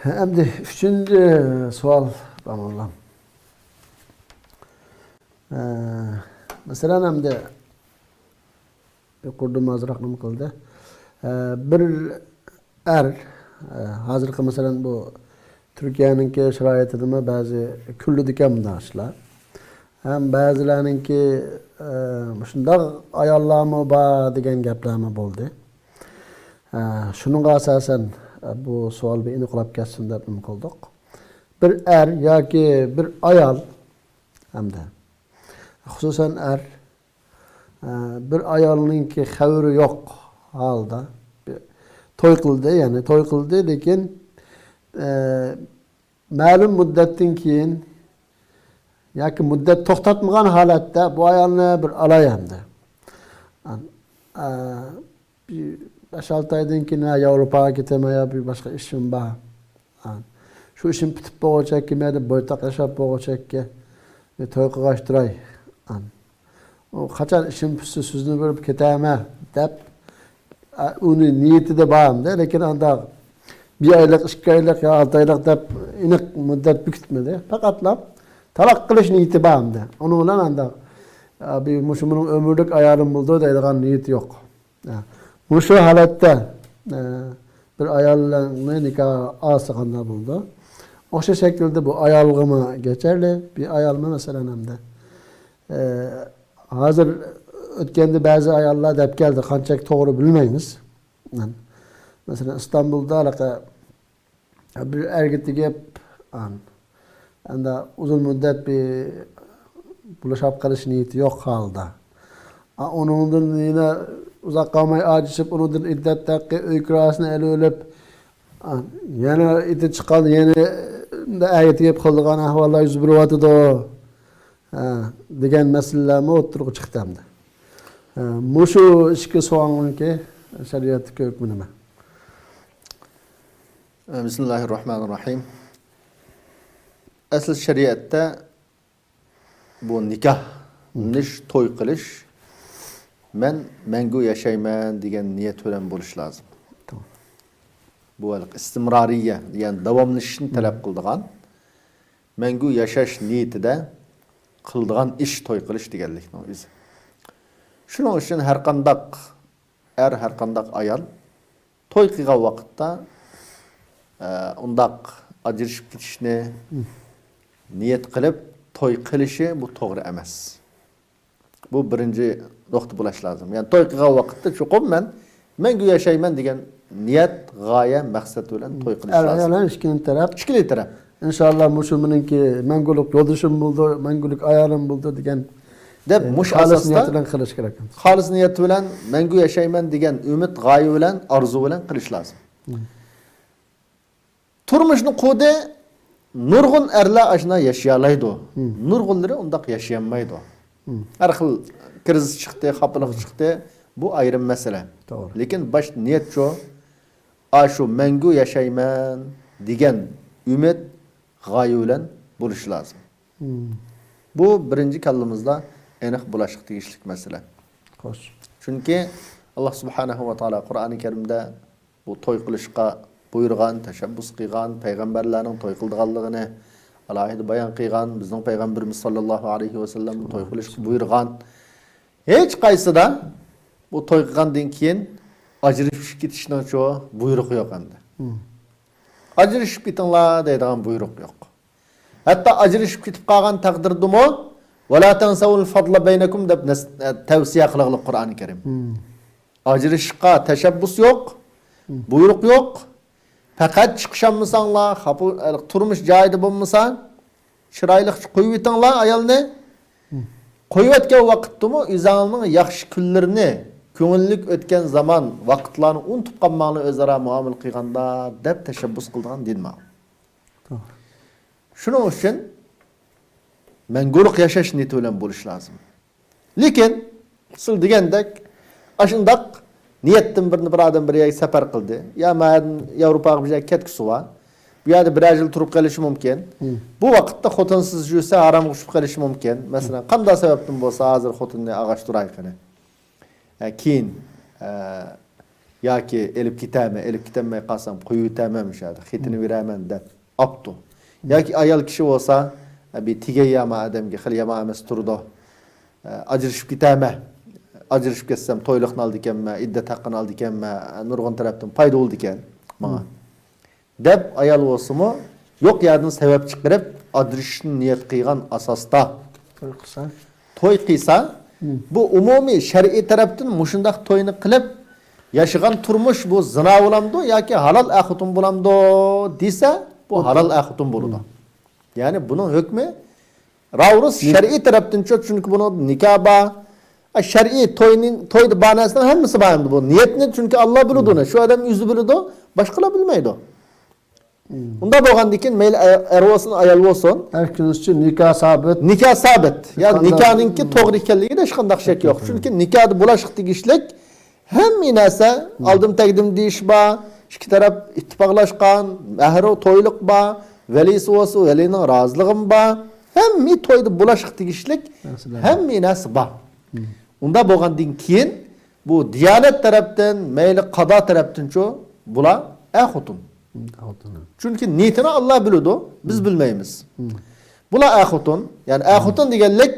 Endi üçüncü sual tamamlam. Mesela endi yuqorida azroq nima qildi? Bir hozirgi masalan bu Türkiye'ninki sharoitida ba'zi kulli dikan ishlar. Hem ba'zilarininki shundoq ayollarmi bor degan gaplarmi bo'ldi. Shunga asosan bu savol bir aniqlab ketsin deb nima qildik. Bir yoki bir ayol hamda xususan bir ayolninki xavri yo'q holda to'y qildi, ya'ni to'y qildi, lekin ma'lum muddatdan keyin yoki muddat to'xtatmagan holatda bu ayolni bir olay hamda. 5-6 aydan keyin Yevropaga ketaman yo bir boshqa ishim bor. Shu ishim bitib bo'lg'achakki, men boytoq yashab bo'lg'achakki to'y qilg'ashtiray. O qachon ishim bitsa sizni berib ketaman deb uni niyatida bormda, lekin anda bir oylik, 2 oylik yo 6 oylik deb aniq muddat bekitmadi. Faqatlab taloq qilish niyati bormda. Onun bilan anda bir mushuning ömürlük ayolim bo'ldi deydigan niyati yo'q. Şu holatda bir ayolni nikoh olsa bo'ldi. O'sha shaklda bu ayolg'imi geçerli, bir ayolmi masalan hamda. Hozir o'tganda ba'zi ayollar deb keldi, qanchalik to'g'ri bilmaymiz. Masalan İstanbul'da bir erga tegib, anda uzun muddat bir bulashib qilish niyati yo'q holda. Onundan yine uzak kalmayı acışıp onundan iddetteki öykürasını ele ölüp yana iti çıkan yeni de ayeti yap kıldıgan ahvallar yüzü bir vatıda o degen meselelerime oturup çıktı hem de. Muşu işki soğanın ki şeriatı hükmünüme. Bismillahirrahmanirrahim. Asıl şeriatta bu nikah, niş toy kılış, men mengu yaşayman degan niyet bilan bo'lish lozim. Bu istimrariya, ya'ni davomlashishni talab qiladigan, mengu yashash niyatida qiladigan ish to'y qilish deganlikning o'zi. Shuning uchun har qanday ayol to'y qilgan vaqtda undaq ajrashib ketishni niyat qilib to'y qilishi bu to'g'ri emas. Bu birinci nokta bulaş lazım. Yani toy qilgan vaqtda cho'qib mengu yashayman degan niyat, g'oya, maqsad bilan to'y qilish lazım. Ayol ishkini taraf. Ishkili taraf. İnşallah mushu meniki mangulik yo'ldoshim bo'ldi, mangulik ayolim bo'ldi degan deb mush asosda niyat bilan qilish kerak. Xolis niyat bilan mengu yashayman degan umid, g'oya bilan, orzu bilan qilish lazım. Turmushni qudi nurg'un erlar ashna yaşayalaydi. Nurg'unlari undaq yaşayamaydi. Her xil kriz çıktı, xapalık çıktı. Bu ayrı mesele. Doğru. Lekin baş niyet şu mengu yaşayman degan ümit g'oya bilan bo'lishi lazım. Bu birinci kallamızda aniq bulaşık tegishlik mesele. Xo'sh. Chunki Allah subhanahu va taolo Qur'oni Karimda bu to'y qilishga buyurgan, tashabbus qilgan, payg'ambarlarning to'y qilganligini alohida bayon qilgan, bizning payg'ambarimiz sollallohu alayhi va sallam to'y qilishga buyurgan. Hech qaysida bu to'y qilgandan keyin ajrashib ketishning buyruq yo'q endi. Ajrashib ketinglar deydigan buyruq yo'q. Hatto ajrashib ketib qolgan taqdirdimi va la tansawul fadla baynakum deb tavsiya qilgan Qur'oni Karim. Ajrashishga tashabbus yo'q, buyruq yo'q. Fakat çıkışanmısanlar, turmuş joyida bo'lmasa, chiroyli qo'yib etinglar ayolni. Qo'yib etgan vaqtdimi o'zingizning yaxshi kunlarini, ko'ngillik o'tgan zaman, vaqtlarni unutib qolmanglar o'zaro muomala qilganda deb tashabbus qilgan dinma. Shuning uchun mangulik yashash niyati bilan bo'lish lozim. Lekin siz degandek ashundaq niyettim bir adam bir safar qildi. Ya men Yevropaga bir ketgisi var. Bu yerda bir yil turib qolishi mumkin. Bu vaqtda xotinsiz yursa harom qushib qolishi mumkin. Masalan, qanday sababdan bo'lsa hozir xotinni ag'ashtiray qani. Keyin yoki elib ketmay qolsam qo'yib o'taman o'shada xetini beraman deb opdi yoki ayol kishi bo'lsa bir tegayama odamga xil yomon emas turdi ajrashib ketaman ajrashib ketsam to'yliqni oldi ekanman iddat haqqini oldi ekanman nurg'un tarafdan foyda bo'ldi ekan menga deb ayol bo'lsinmi yo'q yerdan sabab chiqarib ajrashishni niyat qilgan asosda To'y qilsa. to'y qilsa bu umumiy shar'iy tarafdan mushundaq to'yni qilib yashagan turmush bu zina bo'lamdi yoki halol axutun bo'lamdi desa bu halol axutun bo'ladi. Ya'ni buning hukmi ravrus shar'iy tarafdan chunki buni nikoh ba shar'iy to'yni banasidan hammasi bor bu. Niyatni chunki Alloh biladi uni. Shu odam o'zi biladi, boshqalar bilmaydi. Unda bo'lgandan keyin mayli er bo'lsin, ayol bo'lsin, Herkes için nikah sabit. nikah sabit. Yani nikahninki to'g'ri ekanligida hech qanday shak yo'q. Chunki nikohda bulashiq tegishlik hamma narsa oldim taqdim deyish bor, ikki taraf ittifoqlashgan, mahri to'yliq bor, valisi bo'lsa, valining roziligi bor. Hamma to'yda bulashiq tegishlik hamma narsa bor. Unda bo'lgandan keyin bu diyonat tarafdan, mayli qado tarafdan-chu bular xotun. Çünkü niyetini Allah biladi, biz bilmaymiz. Bular xotun, yani xotun deganlik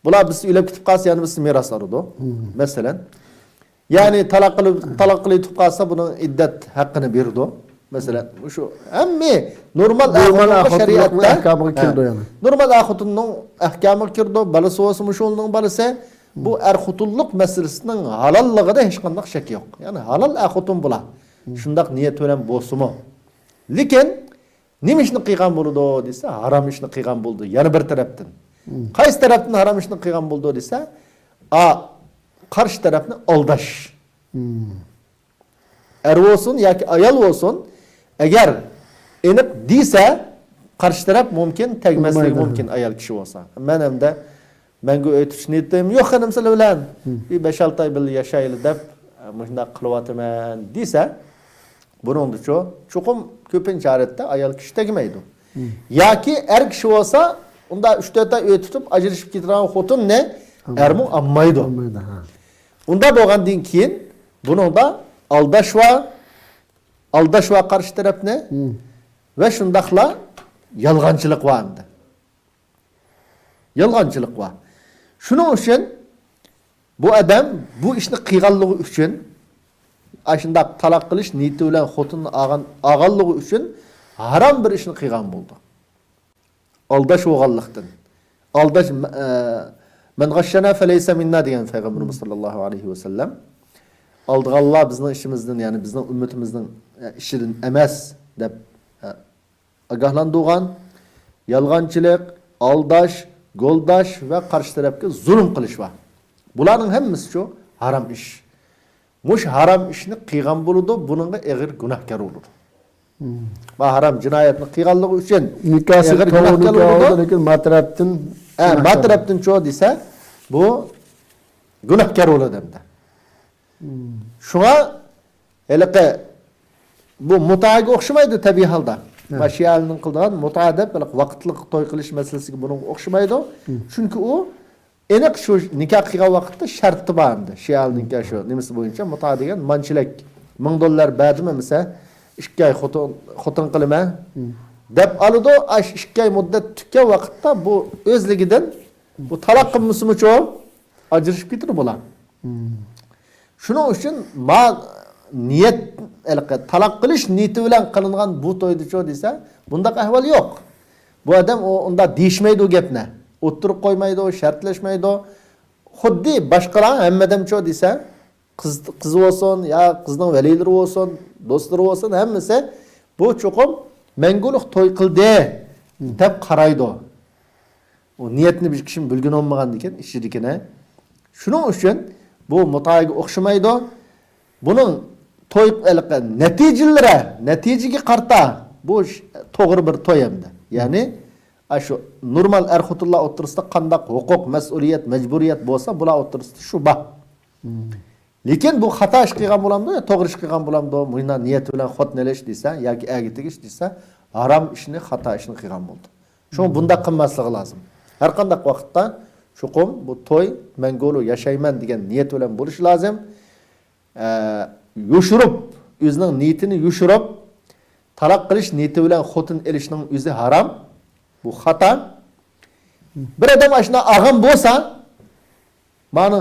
bular biz uylab ketib qolsa, yani biz meros oladi. Masalan, yani talaq qilib ketib qolsa, buning iddat haqqini berdi. Masalan, shu hamma normal shariatda ahkamı kirdi yani. Normal xotunning ahkamı kirdi, balasi bo'lsa, shuningning balasi bu xotunlik masalasining halolligida hech qanday shak yo'q. Yani halol xotun bular. Shundaq niyat bilan bo'lsa-mu. Lekin nima ishni qilgan bo'ldi desa, harom ishni qilgan bo'ldi. Yana bir tarafdan. Qaysi tarafdan harom ishni qilgan bo'ldi desa, qarshi tarafni aldash. Er olsun yoki ayol olsun, agar aniq desa, qarshi taraf mumkin tegmasligi mumkin ayol kishi bo'lsa. Men hamda menga aytish niyatim yo'q xanim sizlar bilan bir 5-6 oy birga yashaylik deb shunday qilyapman desa, bunun da çoğum köpünç arette ayol kishi tegmaydi. Yoki er kishi bo'lsa, unda 3-4 oy tutup ajrashib ketgan xotin ne? Ermu ammaydi. Unda bo'lgandan keyin buningda aldash va qarshi taraf ne? Ve shundaqla yolg'onchilik bor endi. Yolg'onchilik bor. Shuning uchun bu odam bu ishni qilganligi uchun aşında talaq qilish niyati bilan xotinni olganligi uchun harom bir ishni qilgan bo'ldi. Aldash bo'lganlikdan. Aldash men g'ashshana falaysa minna degan payg'ambarimiz sollallohu alayhi vasallam. Aldıqallar bizning ishimizdan, ya'ni bizning ummatimizning ishidan emas deb ogohlantirgan yolg'onchilik, aldash, goldash va qarshi tarafga zulm qilish bor. Bularning hammasi shu harom ish. Muş haram işini qilgan bo'ladi, buningga eg'ir gunohkor bo'ladi. Va haram jinoyatni qilganligi uchun nikahsiz to'g'ri bo'ladi, lekin matrafdan matrafdan cho desa, bu gunohkor bo'ladi hamda. Shunga haliqi bu mutaga o'xshamaydi tabiiy holda. Mashialning qilgan muta deb vaqtliq to'y qilish masalasiga buning o'xshamaydi. Chunki u aniq shu nikoh qilgan vaqtda sharti bor endi. Shialning shu nimasi bo'yicha muta degan manchilik $1000 berdimi mesela 2 oy xotin qilma deb oladi. 2 oy muddat tutgan vaqtda bu o'zligidan bu talaq qilmisichi ajrashib ketadi bular. Shuning uchun niyat talaq qilish niyati bilan qilingan bu to'ydicho desa, bunda ahvol yo'q. Bu odam unda deyishmaydi u gapni. O'tirib qo'ymaydi, shartlashmaydi. Xuddi boshqalar hammadamcho desa, qiz bo'lsin, yo qizning valilari bo'lsin, do'stlari bo'lsin, hammasi bu cho'qim manguliq to'y qildi deb qaraydi. O niyatni bir kishi bilgan olmagandan keyin ishidikini. Shuning uchun bu mutaga o'xshamaydi. Buning to'y natijaga qarta bu to'g'ri bir to'y hamda. Ya'ni şu normal xotinlar o'tirisida qanday huquq, mas'uliyat, majburiyat bo'lsa, bular o'tirisida shu bor. Lekin bu xato ish qilgan bo'lamdi, to'g'ri ish qilgan bo'lamdi, bundan niyat bilan xotnalash desa, yoki agitigish desa, harom ishni, xato ishni qilgan bo'ldi. Shuning bunda qilmasligi lozim. Har qanday vaqtda chuqum bu to'y mangolu yashayman degan niyat bilan bo'lishi lozim. yo'shirib, o'zining niyatini yo'shirib, talaq qilish niyati bilan xotin elishning o'zi harom. Bu xato. Bir odam ashuna ag'am bo'lsa, mana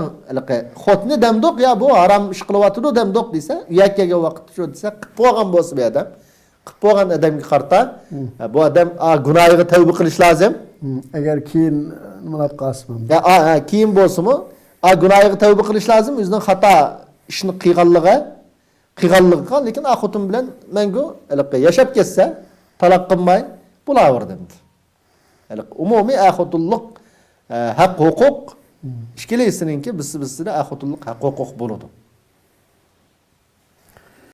xotini demdoq ya bu harom ish qilyapti demdoq desa, yakkaga vaqt shu desa, qilib qo'ygan bo'lsa bu odam, qilib qo'ygan odamga qarta, bu odam gunohiga tavba qilish lozim. Agar keyin nima qilsam. Ya keyin bo'lsa-mu, gunohiga tavba qilish lozim, o'zining xato ishni qilganligi, lekin xotin bilan mangu yashab ketsa, taloq qilmay bo'laverdi. Umumiy xotinlik haq huquq ishkilesininki bizsida xotinlik haq huquq bo'ladi.